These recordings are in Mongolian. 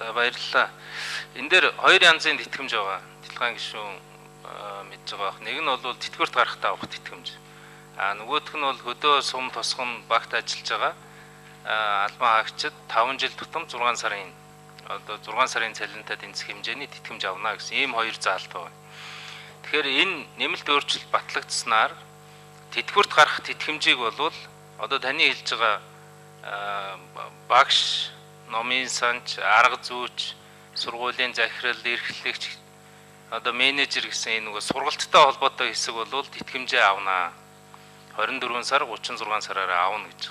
За баярлалаа. Энэ дээр хоёр янзын тэтгэмж байгаа. Дэлгаан гишүүн мэдж байгаа. Нэг нь бол тэтгэврт гарахтаа авах тэтгэмж. Нөгөөх нь бол хөдөө сум тосгон багт ажиллаж байгаа албан хаагчид 5 жил тутам 6 сарын одоо 6 сарын цалинтай тэнцэх хэмжээний тэтгэмж авна гэсэн ийм хоёр заалт байна. Тэгэхээр энэ нэмэлт өөрчлөлт батлагдсанаар тэтгэврт гарах тэтгэмжийг бол одоо таны хэлж байгаа багш, номын санч, арга зүйч, сургуулийн захирал, эрхлэгч, одоо менежер гэсэн энэ нөгөө сургалттай холбоотой хэсэг бол тэтгэмжээ авнаа. 24 сар 36 сараараа авна гэж.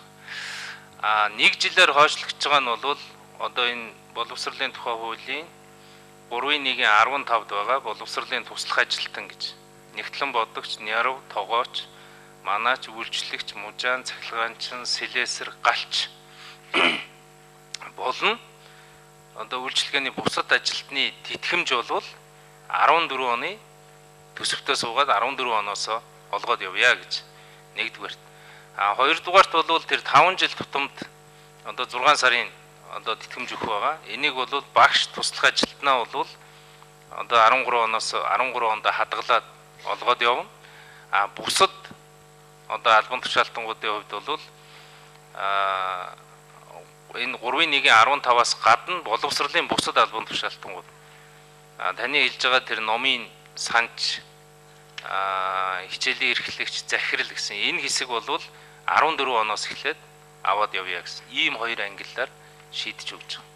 Нэг жилээр хойшлогдож байгаа нь бол одоо энэ боловсролын тухай хуулийн 3.1-15-д байгаа боловсролын туслах ажилтан гэж. Нэгтлэн бодогч, нярав, тогооч, манаач, үйлчлэгч, мужаан, цахилгаанчин, сэлэсэр, галч болно. Одоо үйлчлэгээний бусад ажилтны тэтгэмж бол 14 оны төсөвтөө суугаад 14 оноос олгоод явъя гэж. Нэгдүгээрт. Хоёрдугаарт бол тэр 5 жил тутамд одоо 6 сарын одоо тэтгэмж өгөх байгаа. Энийг бол багш туслах ажилтнаа бол одоо 13 онд хадгалаад олгоод явна. Бусад одоо албан тушаалтангуудын хувьд бол энэ 3.1-15-аас гадна боловсролын бусад албан тушаалтангууд таны хэлж байгаа тэр номын санч хичээлийн эрхлэгч, захирал гэсэн энэ хэсэг бол 14 оноос эхлээд аваад явъя гэсэн ийм хоёр ангиллаар шийдэж өгч байгаа.